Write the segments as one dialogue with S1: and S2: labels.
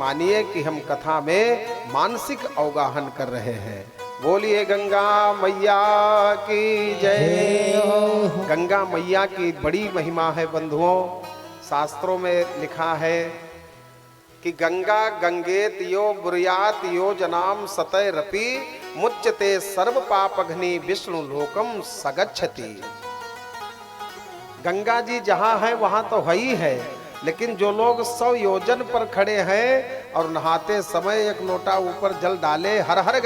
S1: मानिए कि हम कथा में मानसिक अवगाहन कर रहे हैं। बोलिए गंगा मैया की जय। गंगा मैया की बड़ी महिमा है बंधुओं। शास्त्रों में लिखा है कि गंगा गंगेत यो बुर्यात यो जनाम सतय रपि मुच्यते सर्व पापघ्नि विष्णु लोकम सगच्छति। गंगा जी जहां है वहां तो है ही है, लेकिन जो लोग 100 योजन पर खड़े हैं और नहाते समय एक लोटा ऊपर जल डाले, हर हर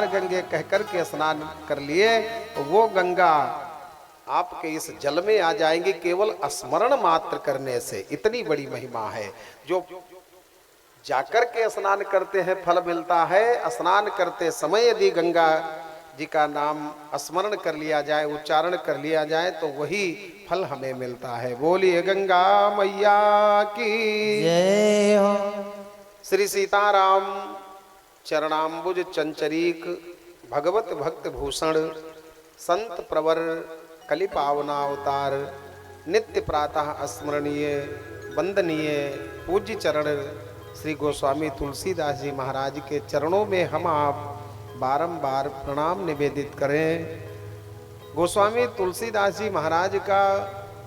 S1: गंगे कह करके स्नान कर लिए, तो वो गंगा आपके इस जल में आ जाएंगी केवल स्मरण मात्र करने से। इतनी बड़ी महिमा है। जो जाकर के स्नान करते हैं फल मिलता है। स्नान करते समय यदि गंगा जी का नाम स्मरण कर लिया जाए, उच्चारण कर लिया जाए, तो वही फल हमें मिलता है। बोलिए गंगा मैया की
S2: जय हो।
S1: श्री सीताराम चरणाम्बुज चंचरीक भगवत भक्त भूषण संत प्रवर कलि पावनावतार नित्य प्रातः स्मरणीय वंदनीय पूज्य चरण श्री गोस्वामी तुलसीदास जी महाराज के चरणों में हम आप बारंबार प्रणाम निवेदित करें। गोस्वामी तुलसीदास जी महाराज का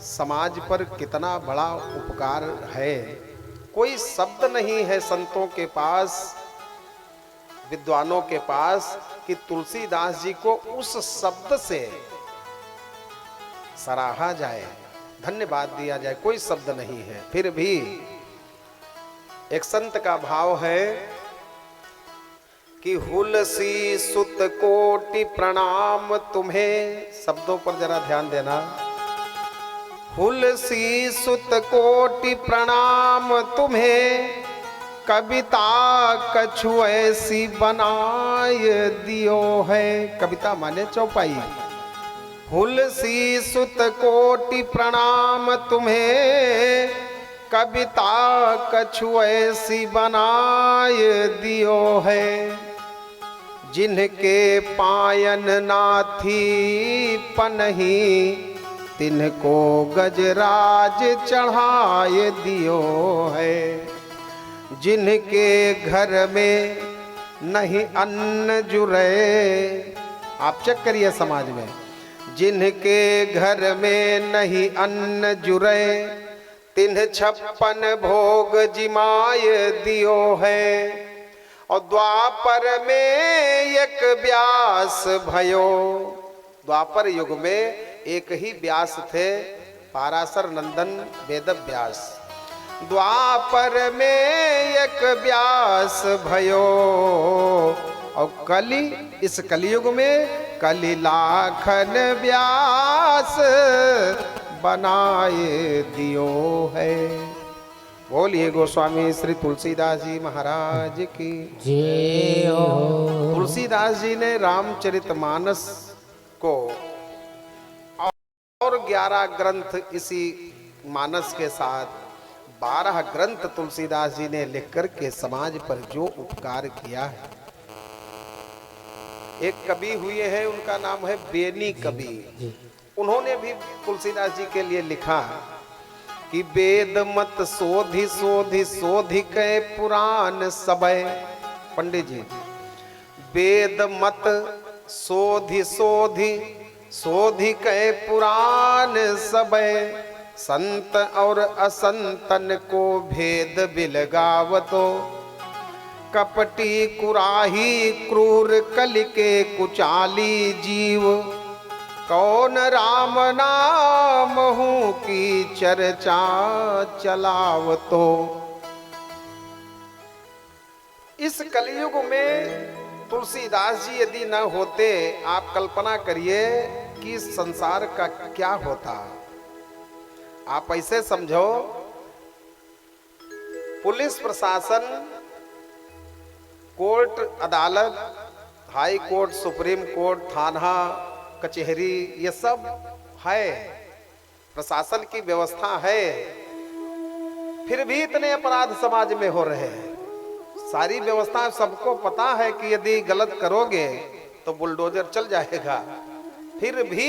S1: समाज पर कितना बड़ा उपकार है। कोई शब्द नहीं है संतों के पास, विद्वानों के पास, कि तुलसीदास जी को उस शब्द से सराहा जाए, धन्यवाद दिया जाए। कोई शब्द नहीं है। फिर भी एक संत का भाव है कि हुलसी सुत कोटि प्रणाम तुम्हें। शब्दों पर जरा ध्यान देना। हुलसी सुत कोटि प्रणाम तुम्हें, कविता कछु ऐसी बनाए दियो है। कविता माने चौपाई। हुलसी सुत कोटि प्रणाम तुम्हें, कविता कछु ऐसी बनाए दियो है। जिनके पायन नाथी पनही, तिनको गजराज चढ़ाए दियो है। जिनके घर में नहीं अन्न जुरे, आप चेक करिए समाज में, जिनके घर में नहीं अन्न जुरे, तिन्ह 56 भोग जिमाए दियो है। और द्वापर में एक व्यास भयो। द्वापर युग में एक ही व्यास थे, पाराशर नंदन वेद व्यास। द्वापर में एक व्यास भयो, और कली, इस कलियुग में कली लाखन व्यास बनाए दियो है। बोलिए गोस्वामी श्री तुलसीदास जी महाराज की
S2: जय हो।
S1: तुलसीदास जी ने रामचरितमानस को और 11 ग्रंथ, इसी मानस के साथ 12 ग्रंथ तुलसीदास जी ने लिखकर के समाज पर जो उपकार किया है। एक कवि हुए हैं, उनका नाम है बेनी कवि। उन्होंने भी तुलसीदास जी के लिए लिखा कि वेद मत सोधि सोधि सोधि कै पुराण सबय। पंडित जी, वेद मत सोधि सोधि सोधि कै पुराण सबय, संत और असंतन को भेद बिलगावतो। कपटी कुराही क्रूर कलि के कुचाली जीव, कौन राम नाम हूँ की चर्चा चलावतो। इस कलयुग में तुलसीदास जी यदि न होते, आप कल्पना करिए कि संसार का क्या होता। आप ऐसे समझो, पुलिस प्रशासन, कोर्ट अदालत, हाई कोर्ट, सुप्रीम कोर्ट, थाना कचहरी, ये सब है, प्रशासन की व्यवस्था है, फिर भी इतने अपराध समाज में हो रहे हैं। सारी व्यवस्था सबको पता है कि यदि गलत करोगे तो बुलडोजर चल जाएगा, फिर भी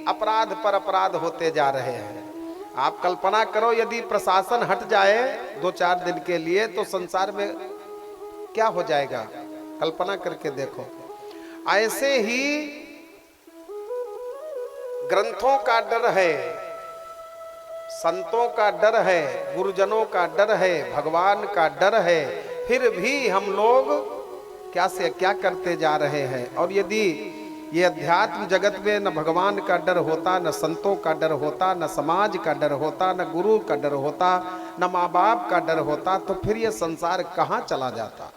S1: अपराध पर अपराध होते जा रहे हैं। आप कल्पना करो यदि प्रशासन हट जाए 2-4 दिन के लिए तो संसार में क्या हो जाएगा, कल्पना करके देखो। ऐसे ही ग्रंथों का डर है, संतों का डर है, गुरुजनों का डर है, भगवान का डर है, फिर भी हम लोग क्या से क्या करते जा रहे हैं। और यदि ये अध्यात्म जगत में न भगवान का डर होता, न संतों का डर होता, न समाज का डर होता, न गुरु का डर होता, न माँ बाप का डर होता, तो फिर ये संसार कहाँ चला जाता।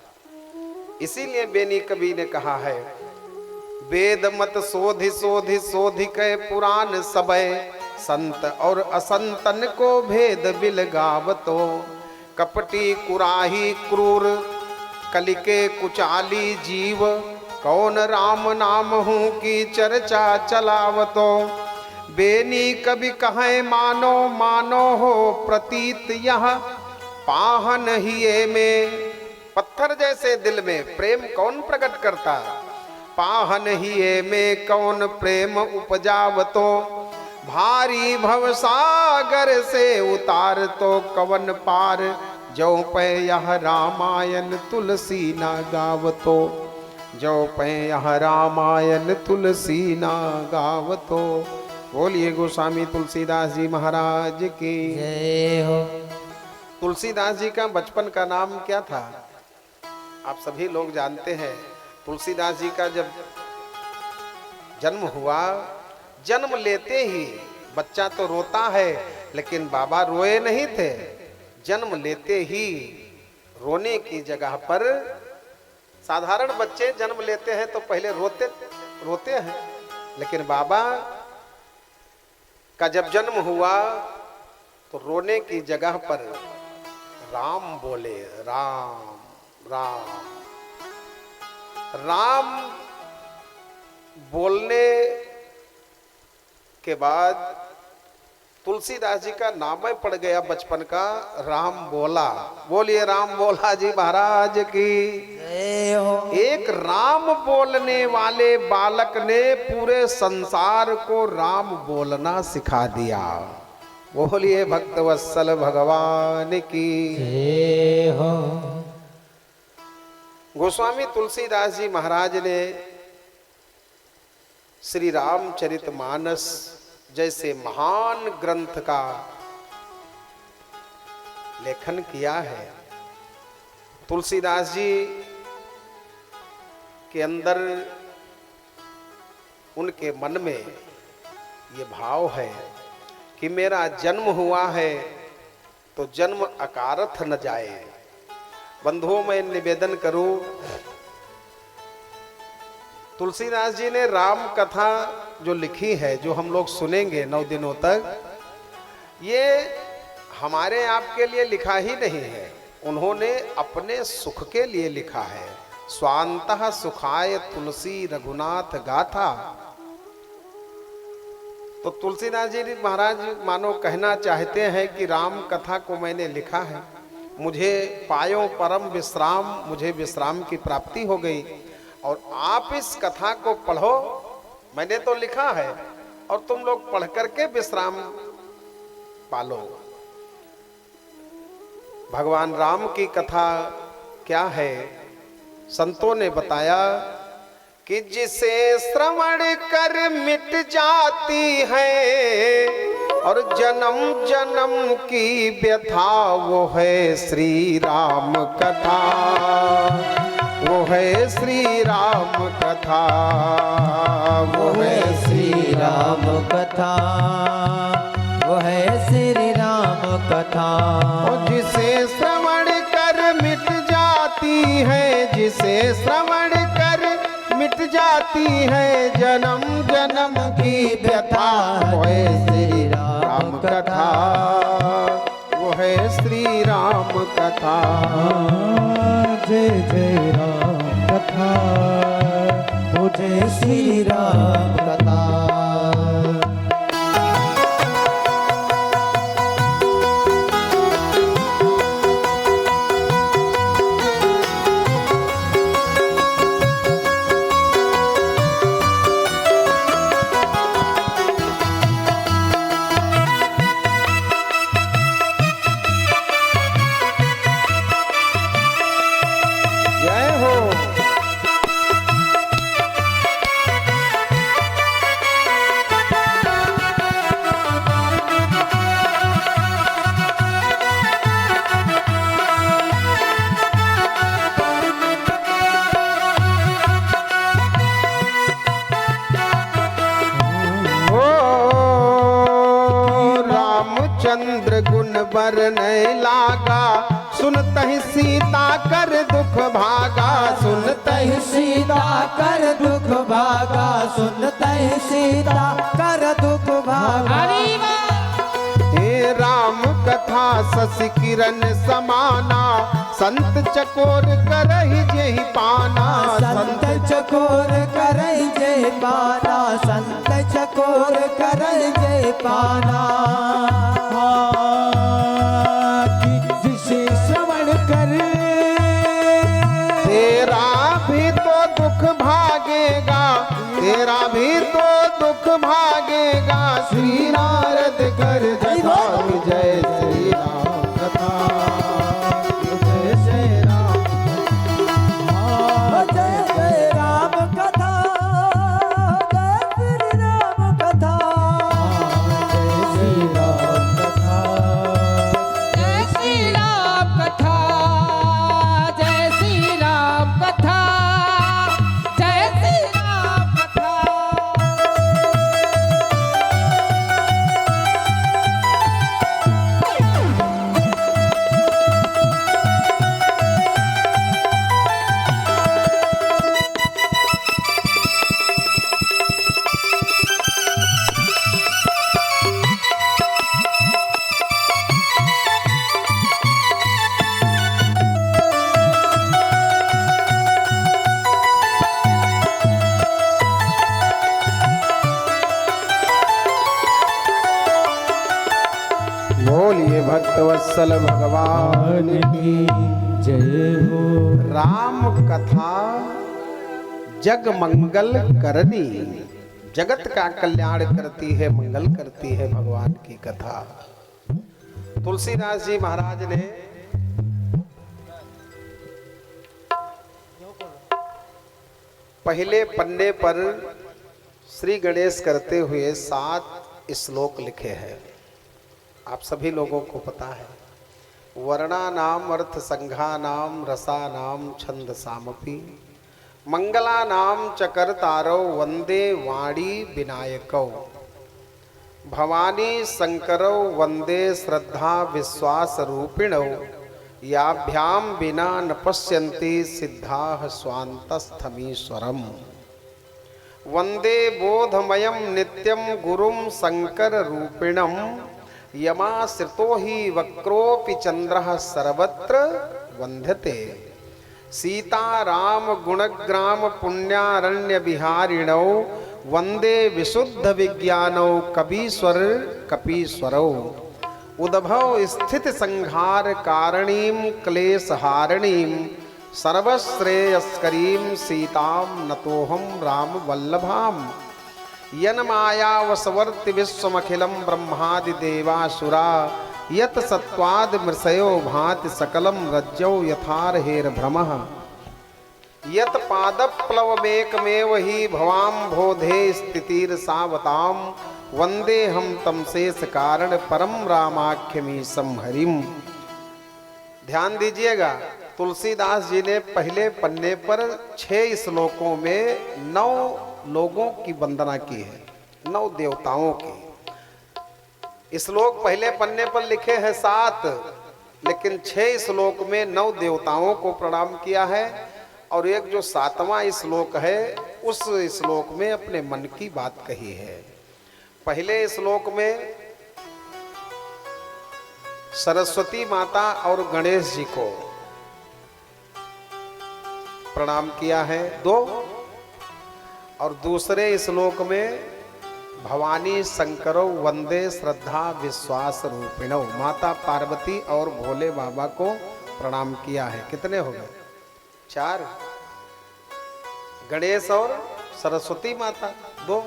S1: इसीलिए बेनी कवि ने कहा है, वेद मत सोधि सोधि सोधि के पुराण सबय, संत और असंतन को भेद बिल गावतो, कपटी कुराही क्रूर कलिके कुचाली जीव, कौन राम नाम हूँ की चर्चा चलावतो। बेनी कवि कहे मानो मानो हो प्रतीत यह, पाहन हिये में पत्थर जैसे दिल में प्रेम कौन प्रकट करता, पाहन हिये में कौन प्रेम उपजावतो। भारी भवसागर से उतार तो कवन पार, जो पे यह रामायण तुलसी ना गावतो, जो पे यह रामायण तुलसी ना गावतो। बोलिए गोस्वामी तुलसीदास जी महाराज की
S2: जय हो।
S1: तुलसीदास जी का बचपन का नाम क्या था, आप सभी लोग जानते हैं। तुलसीदास जी का जब जन्म हुआ, जन्म लेते ही बच्चा तो रोता है, लेकिन बाबा रोए नहीं थे। जन्म लेते ही रोने की जगह पर, साधारण बच्चे जन्म लेते हैं तो पहले रोते हैं, लेकिन बाबा का जब जन्म हुआ तो रोने की जगह पर राम बोले, राम राम राम बोलने के बाद तुलसीदास जी का नाम ही पड़ गया बचपन का राम बोला। बोलिए राम बोला जी महाराज की
S2: जय हो।
S1: एक राम बोलने वाले बालक ने पूरे संसार को राम बोलना सिखा दिया। बोलिए भक्तवत्सल भगवान की
S2: जय हो।
S1: गोस्वामी तुलसीदास जी महाराज ने श्री रामचरितमानस जैसे महान ग्रंथ का लेखन किया है। तुलसीदास जी के अंदर, उनके मन में ये भाव है कि मेरा जन्म हुआ है तो जन्म अकारथ न जाए। बंधुओं मैं निवेदन करूं, तुलसीदास जी ने राम कथा जो लिखी है, जो हम लोग सुनेंगे 9 दिनों तक, ये हमारे आपके लिए लिखा ही नहीं है, उन्होंने अपने सुख के लिए लिखा है। स्वांतः सुखाय तुलसी रघुनाथ गाथा। तो तुलसीदास जी महाराज मानो कहना चाहते हैं कि राम कथा को मैंने लिखा है, मुझे पायो परम विश्राम, मुझे विश्राम की प्राप्ति हो गई, और आप इस कथा को पढ़ो। मैंने तो लिखा है और तुम लोग पढ़ करके विश्राम पालो। भगवान राम की कथा क्या है, संतों ने बताया कि जिसे श्रवण कर मिट जाती है और जन्म जन्म की व्यथा, वो है श्री राम कथा, वो है श्री राम कथा, वो है श्री राम
S2: कथा, वो है श्री राम कथा।
S1: और जिसे श्रवण कर मिट जाती है, जिसे श्रवण कर मिट जाती है जन्म जन्म की व्यथा, वो है श्री राम कथा, वो है श्री राम कथा।
S2: जय जय राम कथा, वो जय श्री राम कथा।
S1: बर नहीं लागा, सुनतहि सीता कर दुख भागा,
S2: सुनतहि सीता कर दुख भागा, सुनतहि सीता कर दुख भागा।
S1: हे राम कथा शशि किरण समाना, संत चकोर करहि जेहि पाना,
S2: संत चकोर करहि जेहि पाना, संत चकोर करहि जेहि पाना। जिसे श्रवण कर
S1: तेरा भी तो दुख भागेगा, तेरा भी तो दुख भागेगा। श्री नारद कर जथा, जय श्री राम कथा, जय श्री राम,
S2: जय जय राम कथा, जय श्री राम कथा,
S1: जय श्री राम कथा,
S3: जय श्री राम कथा, जय श्री राम कथा, जय श्री राम कथा।
S1: बोलिए भक्तवत्सल भगवान की
S2: जय हो।
S1: राम कथा जग मंगल करनी, जगत का कल्याण करती है, मंगल करती है भगवान की कथा। तुलसीदास जी महाराज ने पहले पन्ने पर श्री गणेश करते हुए 7 श्लोक लिखे हैं। आप सभी लोगों को पता है, वर्णा नाम अर्थ संघा नाम रसा नाम छंद सामपि, मंगला नाम चकरतारो वंदे वाणी विनायकौ, भवानी शंकरौ वंदे श्रद्धा विश्वास रूपिणौ, याभ्याम बिना न पश्यन्ति सिद्धाः स्वान्तस्थमीश्वरम्, वंदे बोधमयं नित्यं गुरुं शंकर रूपिणं, यमाश्रितो हि वक्रोऽपि चंद्रः सर्वत्र वंद्यते, सीता राम गुणग्राम पुण्यारण्य विहारिणौ, वंदे विशुद्ध विज्ञानौ कपीश्वर कपीश्वरौ, उद्भव स्थित संहार कारणीं क्लेशहारिणीं, सर्वश्रेयस्करीं सीतां नतोऽहं राम वल्लभाम्, यन माया वसवर्ति विश्वमखिलं ब्रह्मादि देवासुरा, यत सत्वाद मृषयो भाति सकलं रज्जौ यथारहेर भ्रमः, यत पादप्लवमेकमेव हि भवाम्भोधे स्थितिर्सावतां, वंदे हम तम शेष कारण परम रामाख्यमीशं हरिम। ध्यान दीजिएगा, तुलसीदास जी ने पहले पन्ने पर 6 श्लोकों में 9 लोगों की वंदना की है, 9 देवताओं की। श्लोक पहले पन्ने पर लिखे हैं 7, लेकिन 6 श्लोक में 9 देवताओं को प्रणाम किया है, और एक जो 7वां श्लोक है उस श्लोक में अपने मन की बात कही है। पहले श्लोक में सरस्वती माता और गणेश जी को प्रणाम किया है 2, और दूसरे श्लोक में भवानी शंकरो वंदे श्रद्धा विश्वास रूपिणो, माता पार्वती और भोले बाबा को प्रणाम किया है। कितने हो गए? 4। गणेश और सरस्वती माता 2,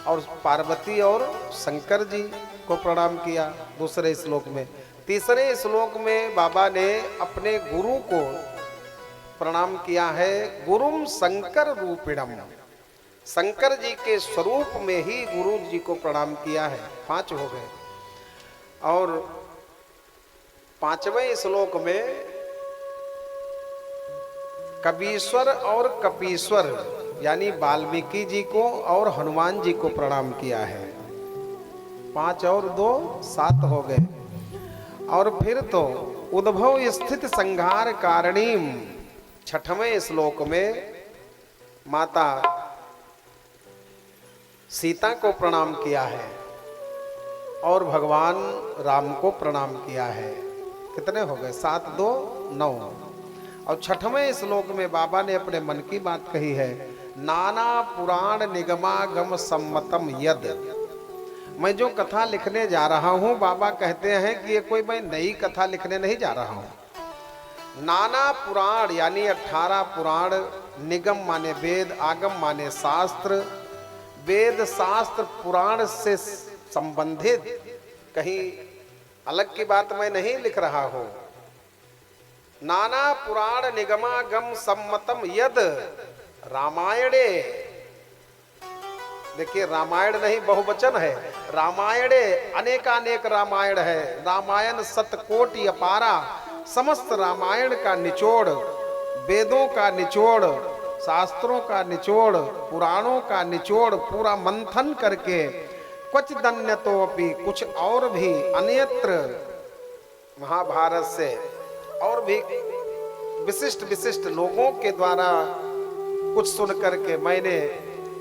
S1: और पार्वती और शंकर जी को प्रणाम किया दूसरे श्लोक में। तीसरे श्लोक में बाबा ने अपने गुरु को प्रणाम किया है, गुरुम शंकर रूपिणम, शंकर जी के स्वरूप में ही गुरु जी को प्रणाम किया है। 5 हो गए। और 5वें श्लोक में कबीश्वर और कपीश्वर यानी वाल्मीकि जी को और हनुमान जी को प्रणाम किया है। 5 और 2 7 हो गए। और फिर तो उद्भव स्थित संहार कारणीम 6वें श्लोक में माता सीता को प्रणाम किया है और भगवान राम को प्रणाम किया है। कितने हो गए? 7 2 9। और 6वें श्लोक में बाबा ने अपने मन की बात कही है, नाना पुराण निगमागम सम्मतम यद। मैं जो कथा लिखने जा रहा हूं, बाबा कहते हैं कि ये कोई मैं नई कथा लिखने नहीं जा रहा हूं। नाना पुराण यानी 18 पुराण, निगम माने वेद, आगम माने शास्त्र, वेद शास्त्र पुराण से संबंधित कहीं अलग की बात मैं नहीं लिख रहा हूं। नाना पुराण निगमागम सम्मतम यद रामायणे, देखिए रामायण नहीं बहुवचन है, रामायणे अनेकानेक रामायण है। रामायण शतकोटि अपारा, समस्त रामायण का निचोड़, वेदों का निचोड़, शास्त्रों का निचोड़, पुराणों का निचोड़ पूरा मंथन करके कुछ दन्य तो अपनी कुछ और भी अन्यत्र महाभारत से और भी विशिष्ट विशिष्ट लोगों के द्वारा कुछ सुन करके मैंने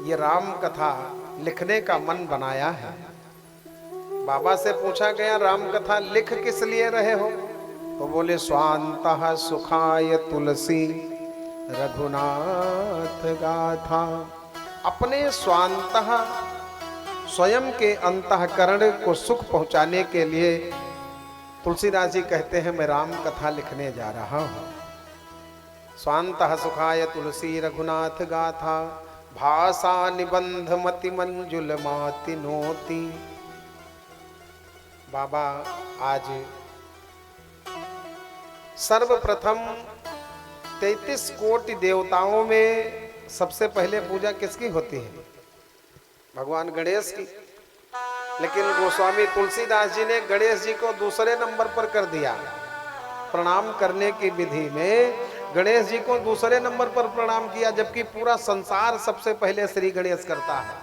S1: ये राम कथा लिखने का मन बनाया है। बाबा से पूछा गया राम कथा लिख किस लिए रहे हो? तो बोले स्वांतः सुखाय तुलसी रघुनाथ गाथा। अपने स्वांतः स्वयं के अंतःकरण को सुख पहुंचाने के लिए तुलसीदास जी कहते हैं मैं राम कथा लिखने जा रहा हूं। स्वांतः सुखाय तुलसी रघुनाथ गाथा, भाषा निबंध मति मंजुल माति नोती। बाबा आज सर्वप्रथम 33 कोटि देवताओं में सबसे पहले पूजा किसकी होती है? भगवान गणेश की। लेकिन गोस्वामी तुलसीदास जी ने गणेश जी को दूसरे नंबर पर कर दिया। प्रणाम करने की विधि में गणेश जी को दूसरे नंबर पर प्रणाम किया, जबकि पूरा संसार सबसे पहले श्री गणेश करता है।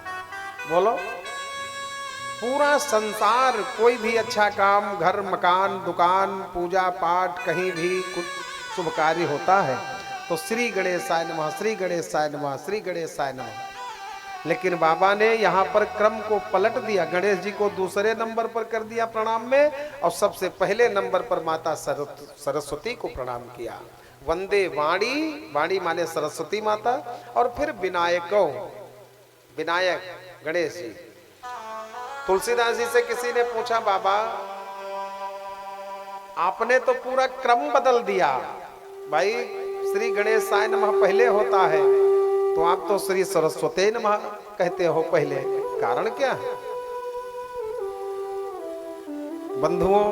S1: बोलो, पूरा संसार कोई भी अच्छा काम, घर मकान दुकान पूजा पाठ कहीं भी कुछ शुभ कार्य होता है तो श्री गणेशाय नमः, श्री गणेशाय नमः, श्री गणेशाय नमः। लेकिन बाबा ने यहाँ पर क्रम को पलट दिया, गणेश जी को दूसरे नंबर पर कर दिया प्रणाम में, और सबसे पहले नंबर पर माता सरस्वती को प्रणाम किया। वंदे वाणी, वाणी माने सरस्वती माता, और फिर विनायको, विनायक गणेश जी। तुलसीदास जी से किसी ने पूछा बाबा आपने तो पूरा क्रम बदल दिया, भाई श्री गणेशाय नमः पहले होता है तो आप तो श्री सरस्वती नमः कहते हो पहले, कारण क्या है? बंधुओं,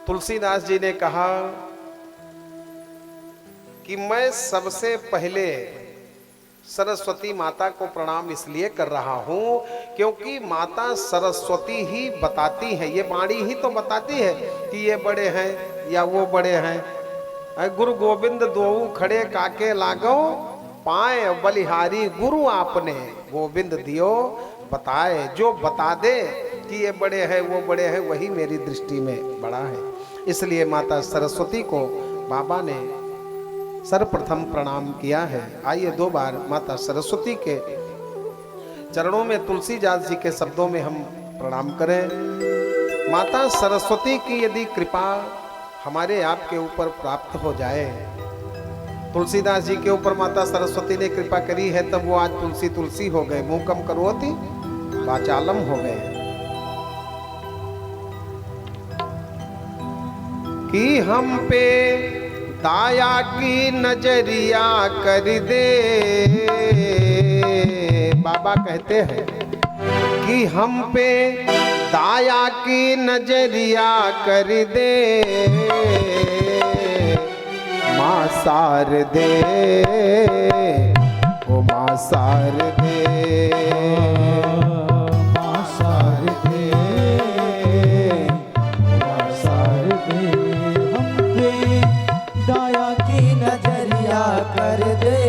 S1: तुलसीदास जी ने कहा कि मैं सबसे पहले सरस्वती माता को प्रणाम इसलिए कर रहा हूं क्योंकि माता सरस्वती ही बताती है, ये वाणी ही तो बताती है कि ये बड़े हैं या वो बड़े हैं। गुरु गोविंद दोऊ खड़े काके लागो, पाए बलिहारी गुरु आपने गोविंद दियो बताए। जो बता दे कि ये बड़े हैं वो बड़े हैं, वही मेरी दृष्टि में बड़ा है। इसलिए माता सरस्वती को बाबा ने सर्वप्रथम प्रणाम किया है। आइए 2 बार माता सरस्वती के चरणों में तुलसीदास जी के शब्दों में हम प्रणाम करें। माता सरस्वती की यदि कृपा हमारे आपके ऊपर प्राप्त हो जाए, तुलसीदास जी के ऊपर माता सरस्वती ने कृपा करी है, तब वो आज तुलसी तुलसी हो गए, मूकम करोति वाचालम हो गए। कि हम पे दाया की नजरिया कर दे, बाबा कहते हैं कि हम पे दाया की नजरिया कर दे, माँ सार दे, ओ माँ सार दे, माँ सार दे, माँ सार दे।
S2: हम पे दाया की नजरिया कर दे,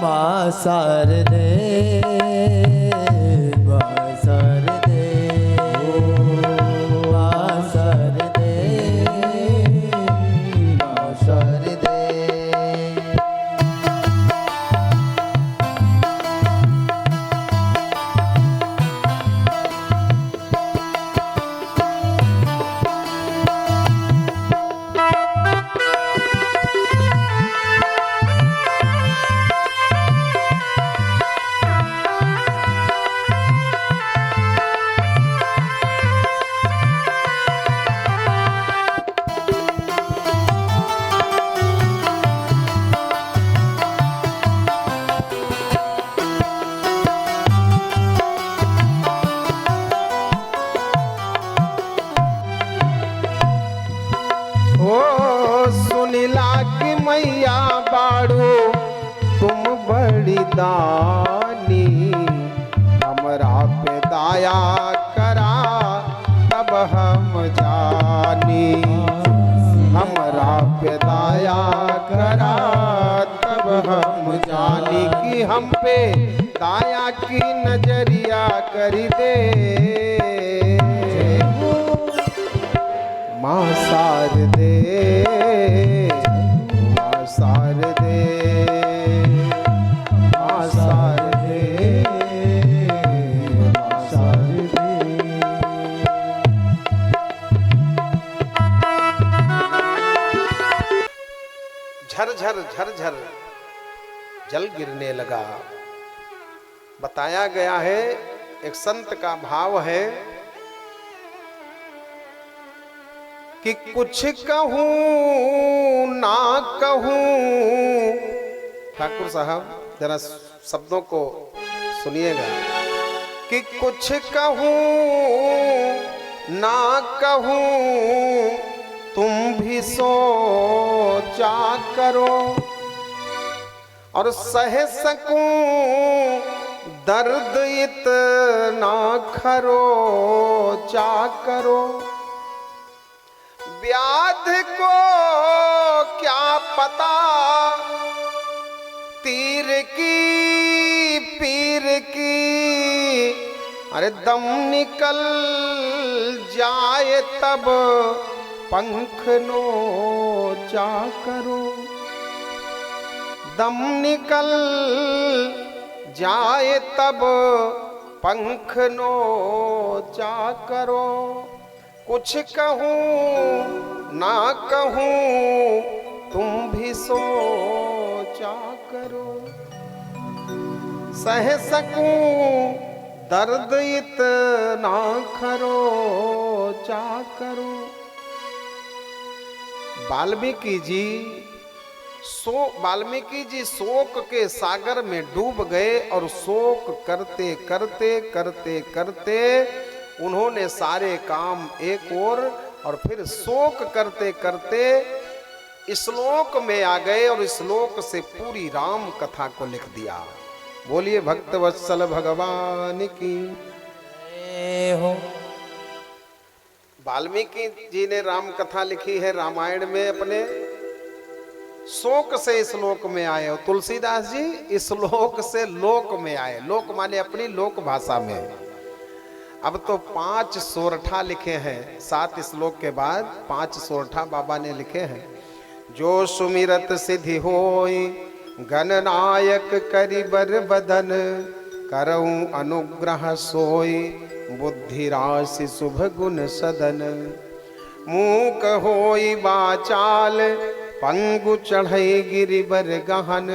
S2: माँ सार दे, माँ सार दे।
S1: हो सुनिला कि मैया बाड़ू तुम बड़ी दानी, हमरा पे दया करा तब हम जानी, हमरा पे दया करा तब हम जानी कि हम पे दया की नजरिया कर दे। माँ शारदे, माँ शारदे, माँ शारदे, माँ शारदे। झरझर झरझर जल गिरने लगा। बताया गया है, एक संत का भाव है कि कुछ कहूं ना कहूं। ठाकुर साहब जरा शब्दों को सुनिएगा कि कुछ कहूं ना कहूं तुम भी सोचा करो, और सह सकूं दर्द इतना खरो चा करो। व्याध को क्या पता तीर की पीर की, अरे दम निकल जाए तब पंख नोचा करो। दम निकल जाए तब पंख नोचा करो। कुछ कहूं ना कहूं तुम भी सोचा करो, सह सकूं दर्द इतना खरो चा करो। वाल्मीकि जी शोक के सागर में डूब गए, और शोक करते करते करते करते उन्होंने सारे काम एक और फिर शोक करते करते श्लोक में आ गए, और श्लोक से पूरी राम कथा को लिख दिया। बोलिए भक्त वत्सल भगवान की हो। वाल्मीकि जी ने राम कथा लिखी है रामायण में, अपने शोक से श्लोक में आए, और तुलसीदास जी श्लोक से लोक में आए। लोक माने अपनी लोक भाषा में। अब तो 5 सोरठा लिखे हैं, 7 श्लोक के बाद 5 सोरठा बाबा ने लिखे हैं। जो सुमिरत सिद्धि होय गणनायक करिबर बदन, करऊं अनुग्रह सोय बुद्धि राशि शुभ गुण सदन। मूक होई बाचाल पंगु चढ़ई गिरिबर गहन,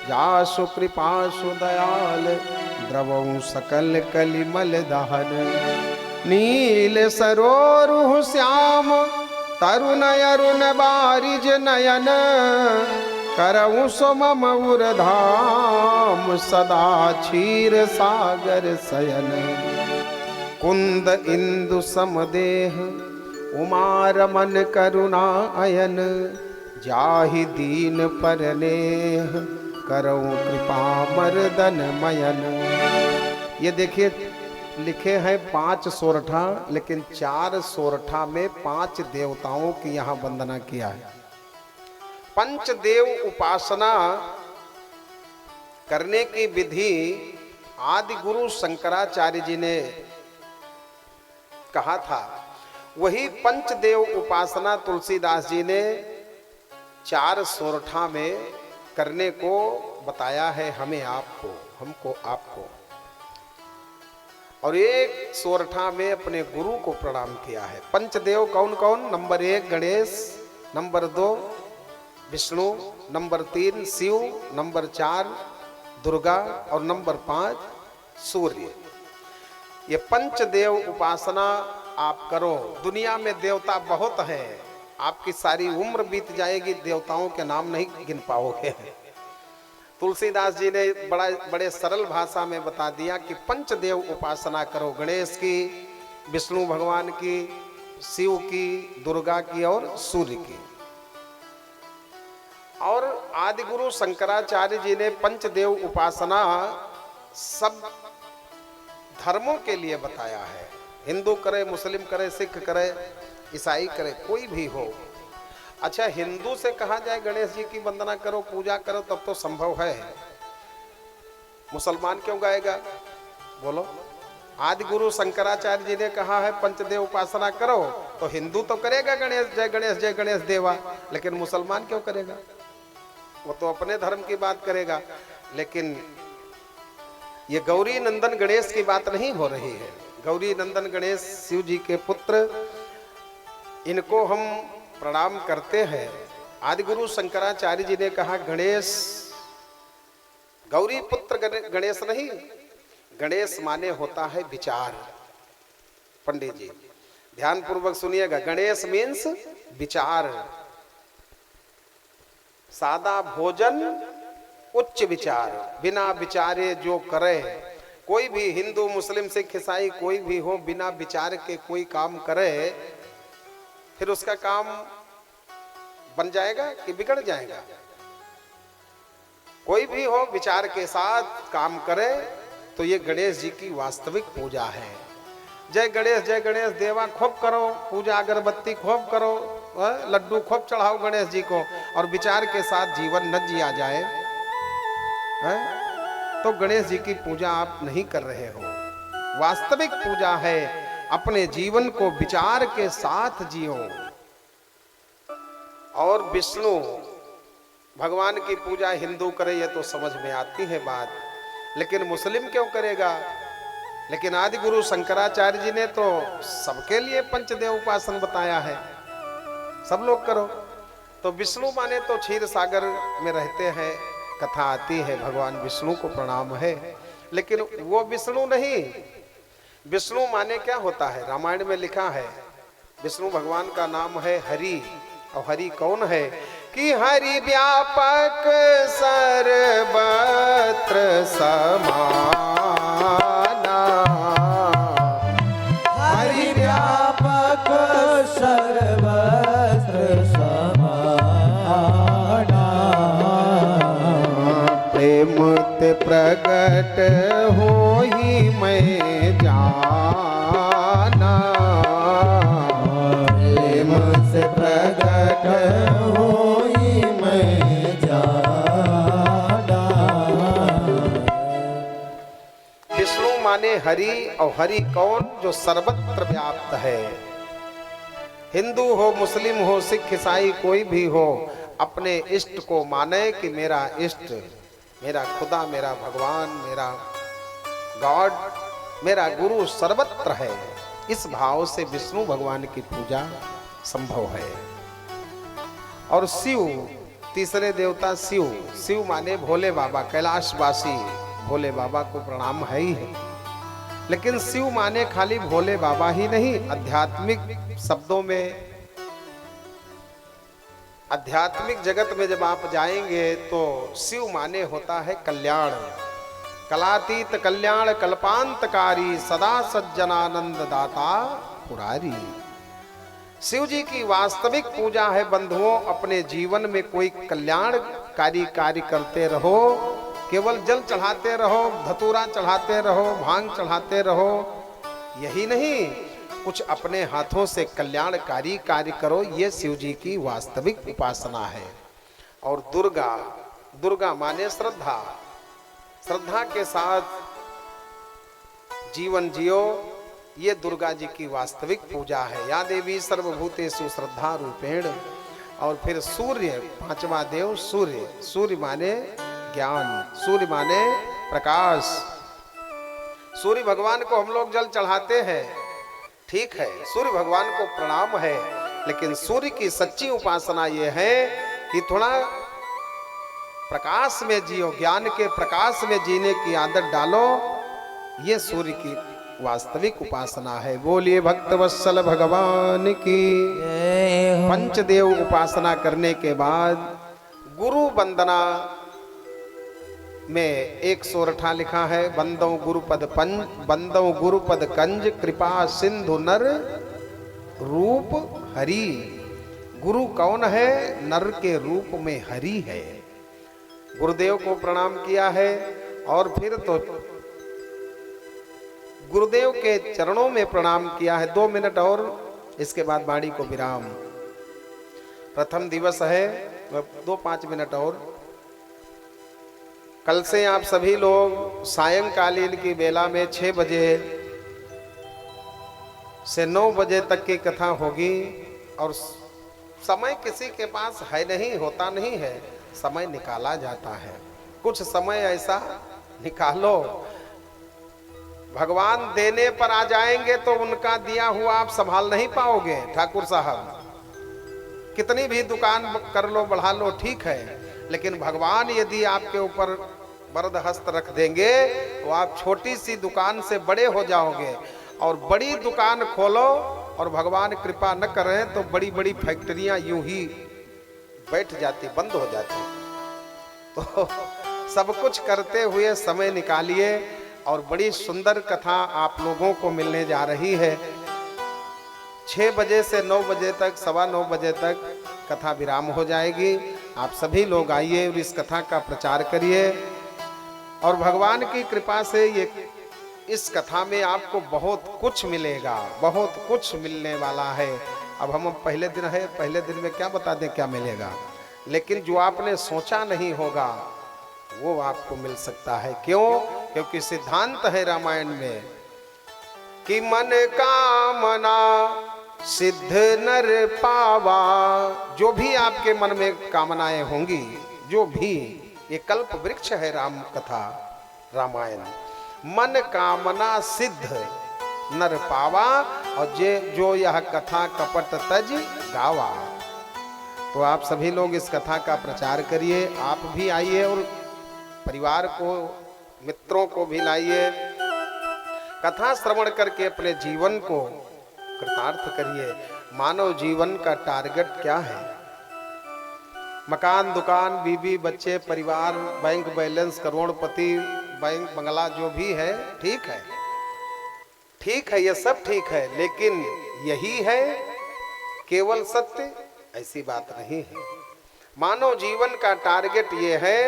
S1: जासु कृपासु दयाल द्रवऊ सकल कलिमल दहन। नील सरोरुह श्याम तरुण अरुण बारिज नयन, करऊं सो मम उरधाम सदा क्षीर सागर शयन। कुंद इंदु समदेह उमा रमन करुणा अयन, जाहि दीन परनेह करऊं कृपा मर्दन मयन। ये देखिए लिखे हैं 5 सोरठा, लेकिन 4 सोरठा में 5 देवताओं की यहाँ वंदना किया है। पंचदेव उपासना करने की विधि आदि गुरु शंकराचार्य जी ने कहा था, वही पंचदेव उपासना तुलसीदास जी ने 4 सोरठा में करने को बताया है हमें आपको, हमको आपको। और एक सोरठा में अपने गुरु को प्रणाम किया है। पंचदेव कौन कौन? Number 1 Ganesh, number 2 Vishnu, number 3 Shiv, number 4 Durga और नंबर 5 सूर्य। ये पंचदेव उपासना आप करो। दुनिया में देवता बहुत हैं, आपकी सारी उम्र बीत जाएगी, देवताओं के नाम नहीं गिन पाओगे। तुलसीदास जी ने बड़े सरल भाषा में बता दिया कि पंचदेव उपासना करो। गणेश की, विष्णु भगवान की, शिव की, दुर्गा की और सूर्य की। और आदि गुरु शंकराचार्य जी ने पंचदेव उपासना सब धर्मों के लिए बताया है। हिंदू करे, मुस्लिम करे, सिख करे, ईसाई करे, कोई भी हो। अच्छा, हिंदू से कहा जाए गणेश जी की वंदना करो, पूजा करो, तब तो संभव है। मुसलमान क्यों गाएगा? बोलो। आदि गुरु शंकराचार्य जी ने कहा है पंचदेव उपासना करो, तो हिंदू तो करेगा गणेश जय गणेश देवा, लेकिन मुसलमान क्यों करेगा? वो तो अपने धर्म की बात करेगा। लेकिन ये गौरी नंदन गणेश की बात नहीं हो रही है। गौरी नंदन गणेश शिव जी के पुत्र, इनको हम प्रणाम करते हैं। आदि गुरु शंकराचार्य जी ने कहा गणेश, गौरी पुत्र गणेश नहीं, गणेश माने होता है विचार। पंडित जी ध्यान पूर्वक सुनिएगा, गणेश मीन्स विचार। सादा भोजन उच्च विचार, बिना विचारे जो करे। कोई भी हिंदू, मुस्लिम, सिख, ईसाई कोई भी हो, बिना विचार के कोई काम करे, फिर उसका काम बन जाएगा कि बिगड़ जाएगा? कोई भी हो विचार के साथ काम करे, तो ये गणेश जी की वास्तविक पूजा है। जय गणेश देवा खूब करो, पूजा अगरबत्ती खूब करो, लड्डू खूब चढ़ाओ गणेश जी को, और विचार के साथ जीवन न जिया जाए, तो गणेश जी की पूजा आप नहीं कर रहे हो। वास्तविक पूजा है अपने जीवन को विचार के साथ जियो। और विष्णु भगवान की पूजा हिंदू करे, ये तो समझ में आती है बात, लेकिन मुस्लिम क्यों करेगा? लेकिन आदि गुरु शंकराचार्य जी ने तो सबके लिए पंचदेव उपासन बताया है, सब लोग करो। तो विष्णु माने तो क्षीर सागर में रहते हैं, कथा आती है, भगवान विष्णु को प्रणाम है, लेकिन वो विष्णु नहीं। विष्णु माने क्या होता है? रामायण में लिखा है, विष्णु भगवान का नाम है हरि। और हरि कौन है? कि हरि व्यापक सर्वत्र समाना,
S2: हरि व्यापक सर्वत्र समाना,
S1: प्रेम ते प्रगट होई मैं जाना,
S2: प्रेम से प्रगट होई मैं जाना।
S1: विष्णु माने हरि, और हरि कौन? जो सर्वत्र व्याप्त है। हिंदू हो, मुस्लिम हो, सिख, ईसाई कोई भी हो, अपने इष्ट को माने कि मेरा इष्ट, मेरा खुदा, मेरा भगवान, मेरा गॉड, मेरा गुरु सर्वत्र है। इस भाव से विष्णु भगवान की पूजा संभव है। और शिव, तीसरे देवता शिव। शिव माने भोले बाबा, कैलाशवासी भोले बाबा को प्रणाम है ही है। लेकिन शिव माने खाली भोले बाबा ही नहीं, आध्यात्मिक शब्दों में, आध्यात्मिक जगत में जब आप जाएंगे तो शिव माने होता है कल्याण। कलातीत कल्याण कल्पांतकारी, सदा सज्जनानंद दाता पुरारी। शिव जी की वास्तविक पूजा है बंधुओं, अपने जीवन में कोई कल्याणकारी कार्य करते रहो। केवल जल चढ़ाते रहो, धतूरा चढ़ाते रहो, भांग चढ़ाते रहो, यही नहीं, कुछ अपने हाथों से कल्याणकारी कार्य करो। ये शिव जी की वास्तविक उपासना है। और दुर्गा, दुर्गा माने श्रद्धा। श्रद्धा के साथ जीवन जियो, ये दुर्गा जी की वास्तविक पूजा है। या देवी सर्वभूतेषु श्रद्धा रूपेण। और फिर सूर्य, पांचवा देव सूर्य। सूर्य माने ज्ञान, सूर्य माने प्रकाश। सूर्य भगवान को हम लोग जल चढ़ाते हैं, ठीक है, सूर्य भगवान को प्रणाम है, लेकिन सूर्य की सच्ची उपासना ये है कि थोड़ा प्रकाश में जियो, ज्ञान के प्रकाश में जीने की आदत डालो। ये सूर्य की वास्तविक उपासना है। बोलिए भक्तवत्सल भगवान की। पंचदेव उपासना करने के बाद गुरु वंदना में एक सोरठा लिखा है, बंदों गुरुपद पंज, बंदों गुरुपद कंज, कृपा सिंधु नर रूप हरि। गुरु कौन है? नर के रूप में हरि है। गुरुदेव को प्रणाम किया है और फिर तो गुरुदेव के चरणों में प्रणाम किया है। 2 मिनट और, इसके बाद वाणी को विराम। प्रथम दिवस है, 2-5 मिनट और। कल से आप सभी लोग सायंकालीन की बेला में 6 बजे से 9 बजे तक की कथा होगी। और समय किसी के पास है नहीं, होता नहीं है, समय निकाला जाता है। कुछ समय ऐसा निकालो, भगवान देने पर आ जाएंगे तो उनका दिया हुआ आप संभाल नहीं पाओगे। ठाकुर साहब कितनी भी दुकान कर लो, बढ़ा लो, ठीक है, लेकिन भगवान यदि आपके ऊपर वरद हस्त रख देंगे तो आप छोटी सी दुकान से बड़े हो जाओगे। और बड़ी दुकान खोलो और भगवान कृपा न करें तो बड़ी बड़ी फैक्ट्रियां यूं ही बैठ जाती, बंद हो जाती। तो सब कुछ करते हुए समय निकालिए। और बड़ी सुंदर कथा आप लोगों को मिलने जा रही है। 6 बजे से 9 बजे तक, 9:15 बजे तक कथा विराम हो जाएगी। आप सभी लोग आइए और इस कथा का प्रचार करिए। और भगवान की कृपा से ये इस कथा में आपको बहुत कुछ मिलेगा, बहुत कुछ मिलने वाला है। अब हम पहले दिन है, पहले दिन में क्या बता दें क्या मिलेगा, लेकिन जो आपने सोचा नहीं होगा वो आपको मिल सकता है। क्यों? क्योंकि सिद्धांत है रामायण में कि मन कामना सिद्ध नर पावा। जो भी आपके मन में कामनाएं होंगी, जो भी, ये कल्प वृक्ष है राम कथा, रामायण। मन कामना सिद्ध नर पावा, और जो यह कथा कपट तज गावा। तो आप सभी लोग इस कथा का प्रचार करिए। आप भी आइए और परिवार को, मित्रों को भी लाइए। कथा श्रवण करके अपने जीवन को कृतार्थ करिए। मानव जीवन का टारगेट क्या है? मकान, दुकान, बीवी, बच्चे, परिवार, बैंक बैलेंस, करोड़पति, बैंक बंगला, जो भी है, ठीक है, ठीक है, ये सब ठीक है, लेकिन यही है केवल सत्य? ऐसी बात नहीं है। मानव जीवन का टारगेट ये है,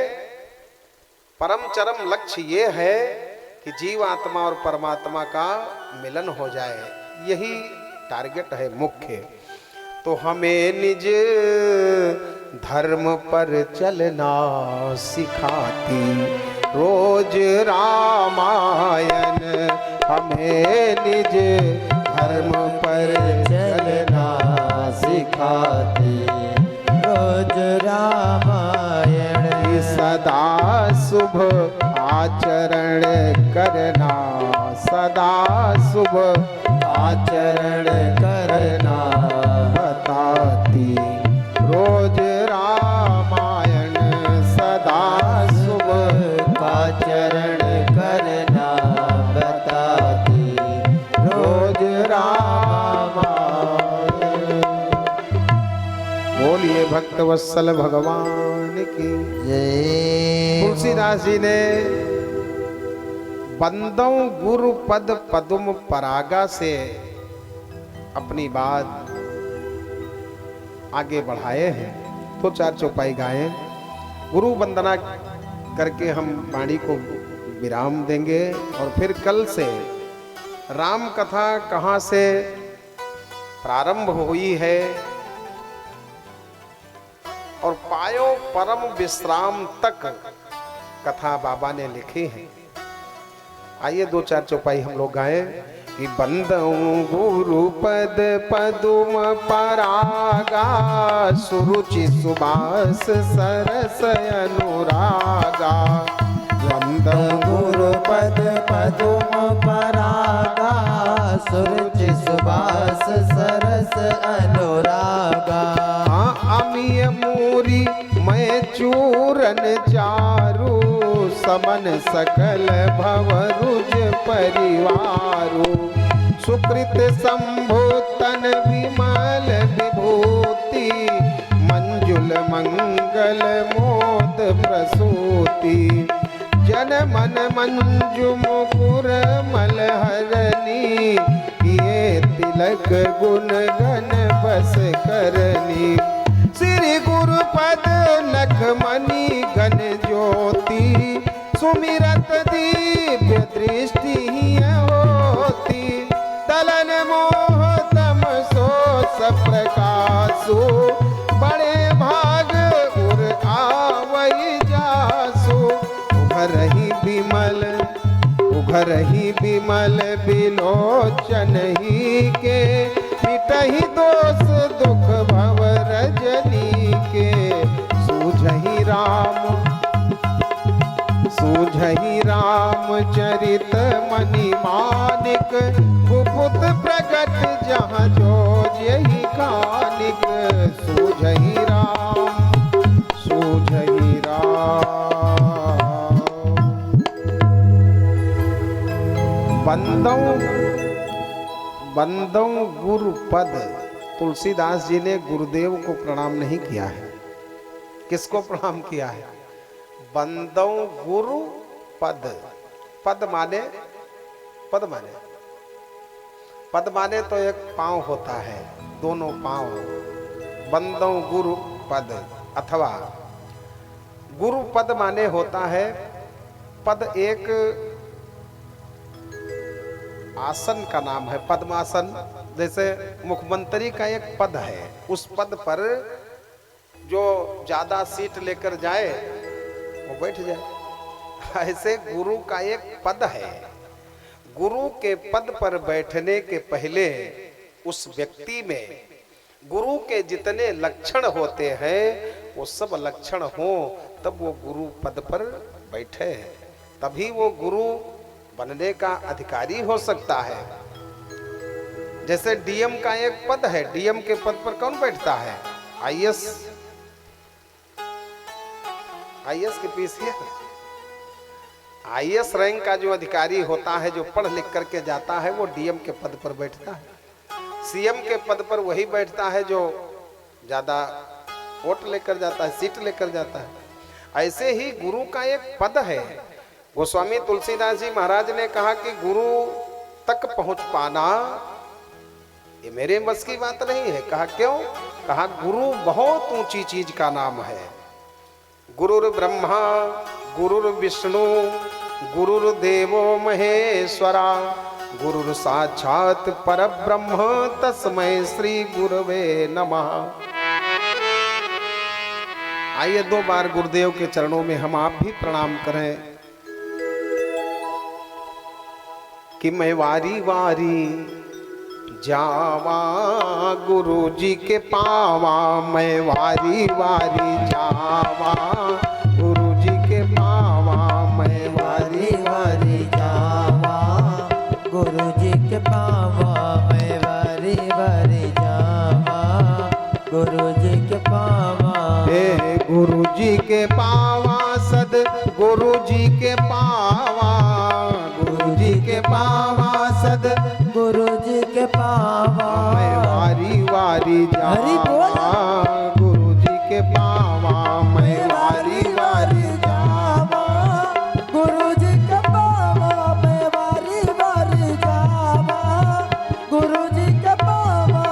S1: परम चरम लक्ष्य ये है कि जीवात्मा और परमात्मा का मिलन हो जाए। यही टारगेट है मुख्य। तो हमें निज धर्म पर चलना सिखाती रोज रामायण। हमें निज धर्म पर
S2: चलना सिखाती रोज रामायण।
S1: सदा शुभ आचरण करना, सदा शुभ
S2: आचरण करना
S1: बताती रोज रामायण। सदा शुभ
S2: आचरण करना बताती
S1: रोज रामायण। बोलिए भक्त वत्सल भगवान की
S2: जय।
S1: तुलसीदास जी ने बंदों गुरु पद पदुम परागा से अपनी बात आगे बढ़ाए हैं। तो 4 चौपाई गाए। गुरु वंदना करके हम वाणी को विराम देंगे। और फिर कल से राम कथा कहाँ से प्रारंभ हुई है और पायो परम विश्राम तक कथा बाबा ने लिखी है। आइए 2-4 चौपाई हम लोग गाए कि बंदऊं गुरु पद पदुम परागा, सुरुचि सुबास सरस अनुरागा। बंदऊं
S2: गुरु पद पदुम परागा, सुरुचि सुबास सरस अनुरागा।
S1: अमीय मूरी मैं चूरन चारू, समन सकल भवरुज परिवारु। सुकृत शंभु तन विमल विभूति, मंजुल मंगल मोद प्रसूति। जन मन मंजु मुकुर मलहरनी, किए तिलक गुण गण बस करनी। श्री गुरु पद लखमणि घन ज्योति सुमिरत दिव्य दृष्टि होती। दलन मोह तम सो सप्रकाशु बड़े भाग उर आवई जासु। उघरही विमल बिलोचन ही के मिटहि दोष दुख भव रजनी के। सूझहि राम चरित मणि मानिक गुपुत प्रगट जहाँ जो यही कानिक। सूझहि राम बंदौ गुरु पद। तुलसीदास जी ने गुरुदेव को प्रणाम नहीं किया है, किसको प्रणाम किया है? बंदौ गुरु पद। पद माने पद माने तो एक पांव होता है, दोनों पांव। बंदौ गुरु पद अथवा गुरु पद माने होता है, पद एक आसन का नाम है, पद्मासन। जैसे मुख्यमंत्री का एक पद है, उस पद पर जो ज्यादा सीट लेकर जाए वो बैठ जाए। ऐसे गुरु का एक पद है। गुरु के पद पर बैठने के पहले उस व्यक्ति में गुरु के जितने लक्षण होते हैं वो सब लक्षण हो, तब वो गुरु पद पर बैठे, तभी वो गुरु बनने का अधिकारी हो सकता है। जैसे डीएम का एक पद है, डीएम के पद पर कौन बैठता है? आईएएस के पीछे आईएएस रैंक का जो अधिकारी होता है, जो पढ़ लिख करके जाता है, वो डीएम के पद पर बैठता है। सीएम के पद पर वही बैठता है जो ज्यादा वोट लेकर जाता है, सीट लेकर जाता है। ऐसे ही गुरु का एक पद है। गोस्वामी तुलसीदास जी महाराज ने कहा कि गुरु तक पहुंच पाना ये मेरे बस की बात नहीं है। कहा क्यों? कहा गुरु बहुत ऊंची चीज का नाम है। गुरुर ब्रह्मा गुरुर विष्णु गुरुर्देवो महेश्वरा गुरुर साक्षात परब्रह्म तस्मै श्री गुरवे नमः। आइए 2 बार गुरुदेव के चरणों में हम आप भी प्रणाम करें कि मैं वारी वारी जावा गुरु जी के पावा, मैं वारी वारी जावा गुरु जी के पावा, मैं वारी वारी
S2: जावा गुरु जी के पावा, मैं वारी वारी जावा गुरु जी के पावा।
S1: हे गुरु जी के पावा सद गुरु जी के पावा, गुरु जी के पावा सद
S2: गुरु जी के पावा,
S1: मैं वारी वारी जावा गुरु जी के पावा, मैं वारी वारी
S2: जावा गुरु जी के पावा, मैं वारी वारी जावा गुरु जी के पावा।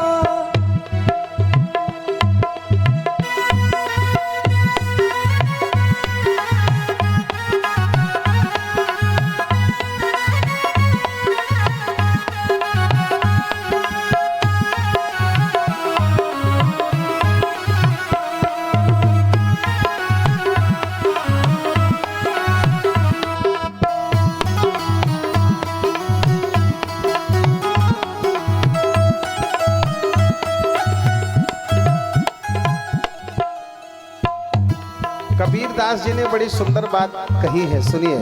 S1: कबीरदास जी ने बड़ी सुंदर बात कही है, सुनिए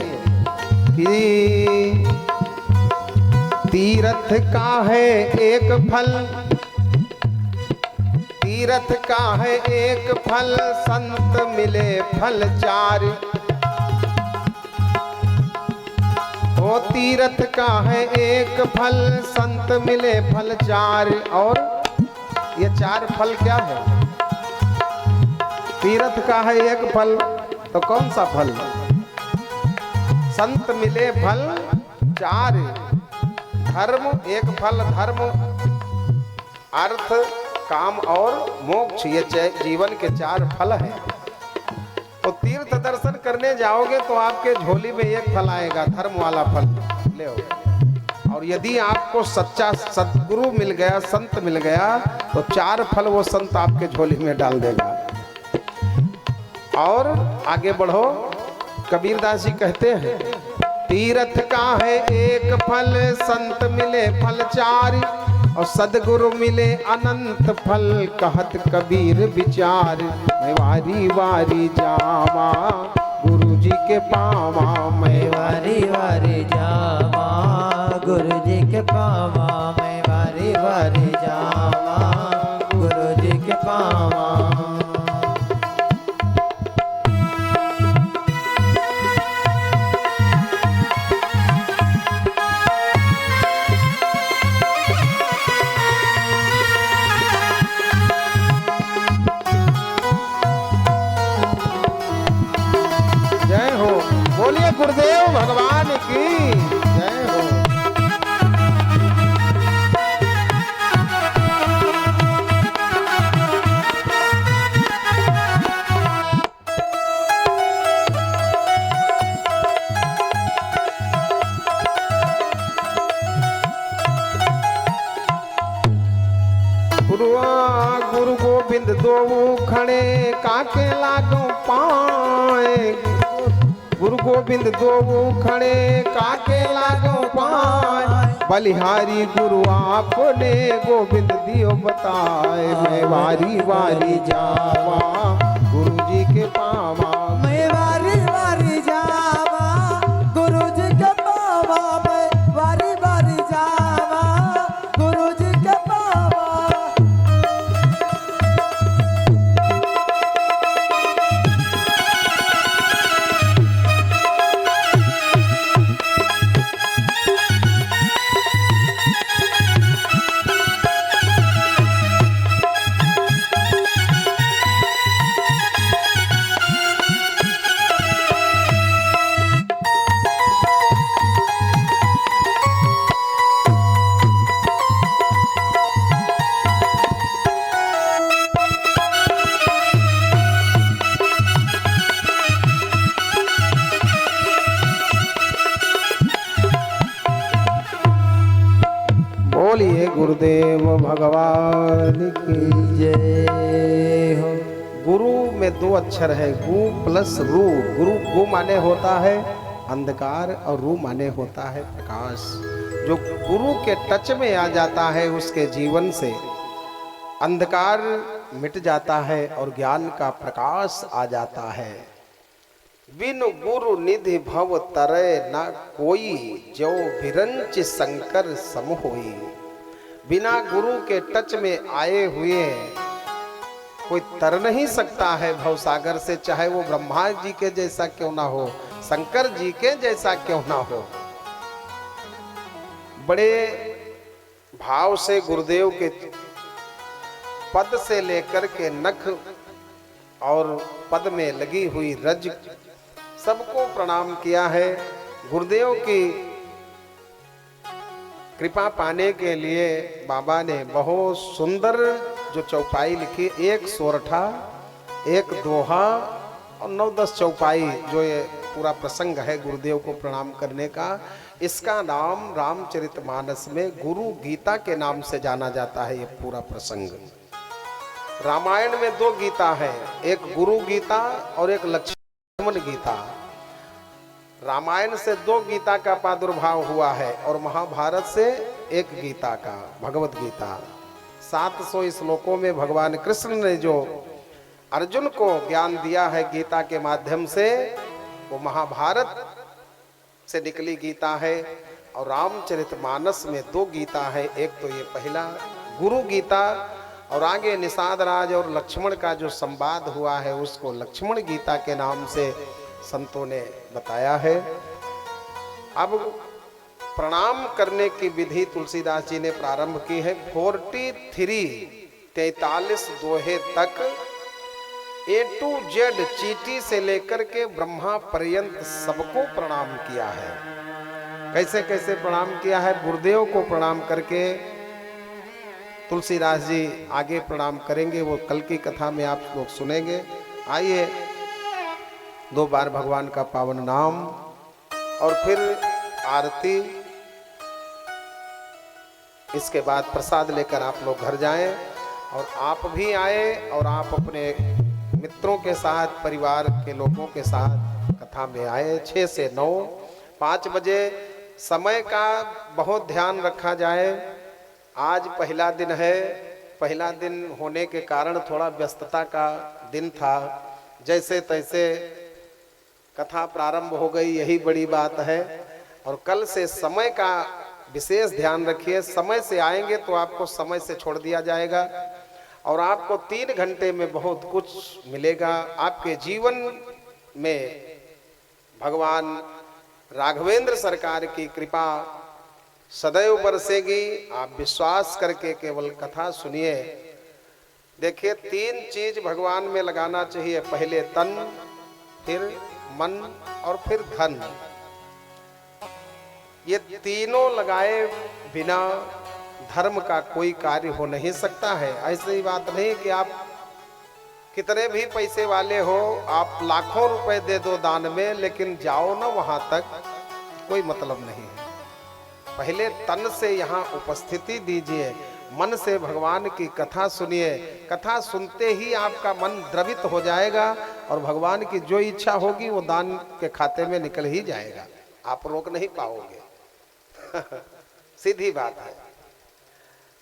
S1: कि तीर्थ का है एक फल, तीर्थ का है एक फल, संत मिले फल 4। ओ तीर्थ का है एक फल, संत मिले फल 4। और ये 4 फल क्या है? तीर्थ का है एक फल, तो कौन सा फल? संत मिले फल 4, धर्म एक फल, धर्म अर्थ काम और मोक्ष, ये जीवन के 4 फल हैं। तो तीर्थ दर्शन करने जाओगे तो आपके झोली में एक फल आएगा, धर्म वाला फल ले आओ। और यदि आपको सच्चा सद्गुरु मिल गया, संत मिल गया, तो 4 फल वो संत आपके झोली में डाल देगा। और आगे बढ़ो, कबीरदास जी कहते हैं, तीर्थ का है एक फल, संत मिले फल 4, और सदगुरु मिले अनंत फल, कहत कबीर विचार। मैं वारी वारी जावा गुरु जी के पावा, मैं
S2: वारी वारी जावा गुरु जी के पावा, मैं वारी वारी जावा गुरु जी के पावा।
S1: जय हो, बोलिए गुरुदेव भगवान की जय हो। गुरु गोविंद दो खड़े काके लागो पाए, गुरु गोविंद दो खड़े काके लागो पाए, बलिहारी गुरु आपने गोविंद दियो बताए। मैं वारी वारी जावा गुरु जी के पावा,
S2: मैं वारी वारी जावा गुरु जी के पावा, मैं वारी वारी जावा गुरु जी के पावा।
S1: बोलिए गुरुदेव भगवान की
S2: जय हो।
S1: गुरु में 2 अक्षर है, गु प्लस रू। गुरु गु माने होता है अंधकार और रू माने होता है प्रकाश। जो गुरु के टच में आ जाता है उसके जीवन से अंधकार मिट जाता है और ज्ञान का प्रकाश आ जाता है। बिन गुरु निधि भव तरय न कोई, जो विरंच शंकर सम होई। बिना गुरु के टच में आए हुए कोई तर नहीं सकता है भवसागर से, चाहे वो ब्रह्मा जी के जैसा क्यों ना हो, शंकर जी के जैसा क्यों ना हो। बड़े भाव से गुरुदेव के पद से लेकर के नख और पद में लगी हुई रज सबको प्रणाम किया है। गुरुदेव की कृपा पाने के लिए बाबा ने बहुत सुंदर जो चौपाई लिखी, 1 सोरठा, 1 दोहा और 9-10 चौपाई, जो ये पूरा प्रसंग है गुरुदेव को प्रणाम करने का। इसका नाम रामचरितमानस में गुरु गीता के नाम से जाना जाता है। ये पूरा प्रसंग रामायण में 2 गीता है, एक गुरु गीता और एक लक्ष्मण गीता। रामायण से 2 गीता का प्रादुर्भाव हुआ है और महाभारत से 1 गीता का, भगवत गीता। 700 श्लोकों में भगवान कृष्ण ने जो अर्जुन को ज्ञान दिया है गीता के माध्यम से, वो महाभारत से निकली गीता है। और रामचरितमानस में 2 गीता है, एक तो ये पहला गुरु गीता, और आगे निषाद राज और लक्ष्मण का जो संवाद हुआ है उसको लक्ष्मण गीता के नाम से संतों ने बताया है। अब प्रणाम करने की विधि तुलसीदास जी ने प्रारंभ की है। 43 दोहे तक A to Z चीटी से लेकर के ब्रह्मा पर्यंत सबको प्रणाम किया है। कैसे कैसे प्रणाम किया है। गुरुदेव को प्रणाम करके तुलसीदास जी आगे प्रणाम करेंगे, वो कल की कथा में आप लोग सुनेंगे। आइए 2 बार भगवान का पावन नाम और फिर आरती, इसके बाद प्रसाद लेकर आप लोग घर जाएं। और आप भी आए और आप अपने मित्रों के साथ, परिवार के लोगों के साथ कथा में आए। 6 से 9, 5 बजे। समय का बहुत ध्यान रखा जाए। आज पहला दिन है, पहला दिन होने के कारण थोड़ा व्यस्तता का दिन था। जैसे तैसे कथा प्रारंभ हो गई, यही बड़ी बात है। और कल से समय का विशेष ध्यान रखिए। समय से आएंगे तो आपको समय से छोड़ दिया जाएगा और आपको 3 घंटे में बहुत कुछ मिलेगा। आपके जीवन में भगवान राघवेंद्र सरकार की कृपा सदैव बरसेगी। आप विश्वास करके केवल कथा सुनिए। देखिए 3 चीज भगवान में लगाना चाहिए। पहले तन, फिर मन और फिर धन। ये तीनों लगाए बिना धर्म का कोई कार्य हो नहीं सकता है। ऐसी ही बात नहीं कि आप कितने भी पैसे वाले हो, आप लाखों रुपए दे दो दान में, लेकिन जाओ ना वहां तक, कोई मतलब नहीं है। पहले तन से यहाँ उपस्थिति दीजिए, मन से भगवान की कथा सुनिए। कथा सुनते ही आपका मन द्रवित हो जाएगा और भगवान की जो इच्छा होगी वो दान के खाते में निकल ही जाएगा, आप रोक नहीं पाओगे। सीधी बात है।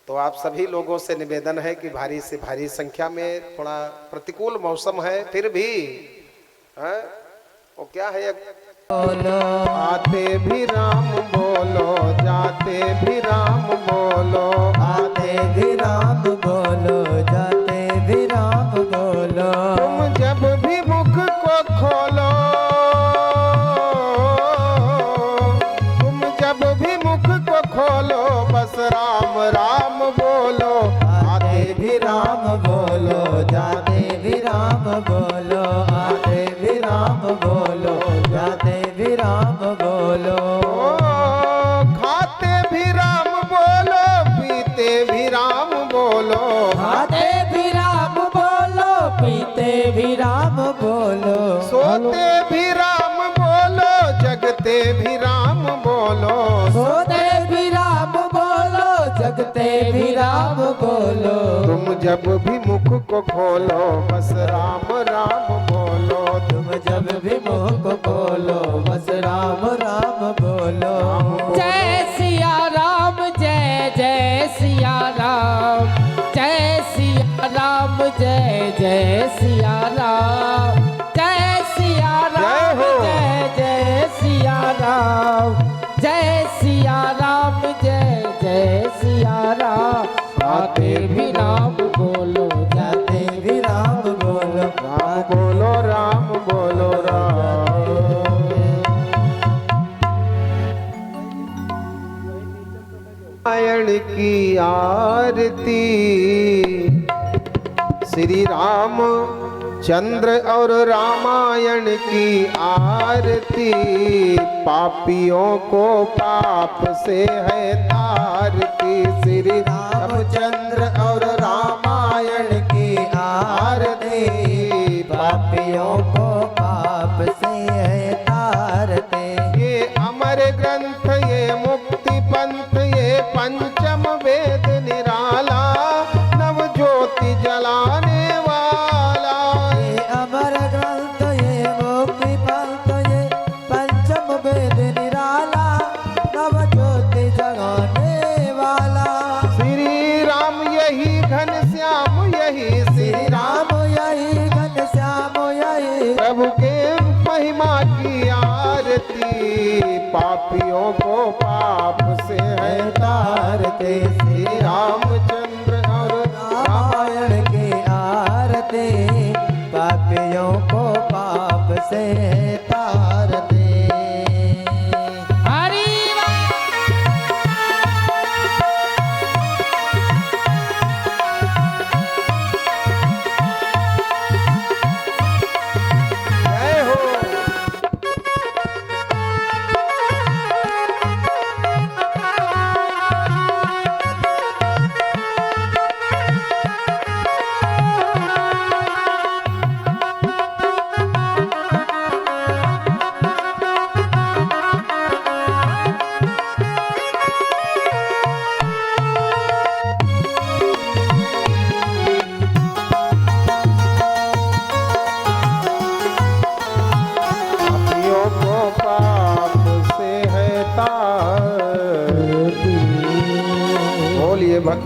S1: तो आप सभी लोगों से निवेदन है कि भारी से भारी संख्या में, थोड़ा प्रतिकूल मौसम है फिर भी है? वो क्या है, आते भी राम बोलो, जाते भी राम बोलो,
S2: आते भी राम बोलो, जाते भी राम बोलो।
S1: तुम जब भी मुख को खोलो, तुम जब भी मुख को खोलो, बस राम राम बोलो।
S2: आते भी राम बोलो, जाते भी राम बोलो, आते भी राम बोलो, जाते भी राम बोलो।
S1: खाते भी राम बोलो, पीते भी राम बोलो,
S2: खाते भी राम बोलो, पीते भी राम बोलो,
S1: सोते भी राम बोलो, जगते भी राम बोलो,
S2: सोते भी राम बोलो, जगते भी राम बोलो।
S1: तुम जब भी मुख को खोलो, बस राम राम बोलो,
S2: तुम जब भी मुख को खोलो, बस राम राम बोलो।
S3: जय सिया राम, जय जय सिया राम, जय सिया राम, जय जय सिया राम, जय सिया राम, जय जय सिया राम, जय सिया राम, जय जय सिया राम। आते भी राम बोलो,
S2: जाते भी राम बोलो,
S1: राम बोलो, राम बोलो, राम। नारायण की आरती, श्री राम चंद्र और रामायण की आरती, पापियों को पाप से है तारती। श्री रामचंद्र और रामायण की आरती,
S2: पापियों को पाप से है तारते।
S1: ये अमर ग्रंथ, ये मुक्ति पंथ, ये पंचम वेद निराला, नव ज्योति जलाने वाला।
S2: ये अमर ग्रंथ, ये मुक्ति पंथ, ये पंचम वेद निराला, नव ज्योति जगाने वाला।
S1: श्री राम यही घनश्याम, यही श्री
S2: श्री राम यही घनश्याम, यही
S1: प्रभु के महिमा की आरती, पापियों को पाप से है तारते। श्री रामचंद्र और
S2: रामायण की आरती, पापियों को पाप से तारते।
S3: हरि
S1: जय हो।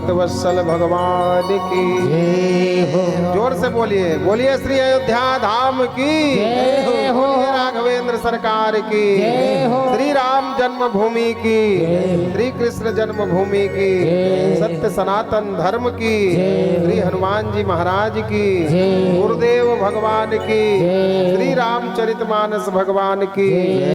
S1: भक्त वत्सल भगवान की
S3: जय हो।
S1: जोर से बोलिए, बोलिए श्री अयोध्या धाम की
S3: जय हो।
S1: बोलिए राघवेंद्र सरकार की
S3: जय हो।
S1: श्री राम जन्मभूमि की, श्री कृष्ण जन्मभूमि की, सत्य सनातन धर्म की, श्री हनुमान जी महाराज की, गुरुदेव भगवान की, श्री रामचरितमानस भगवान की।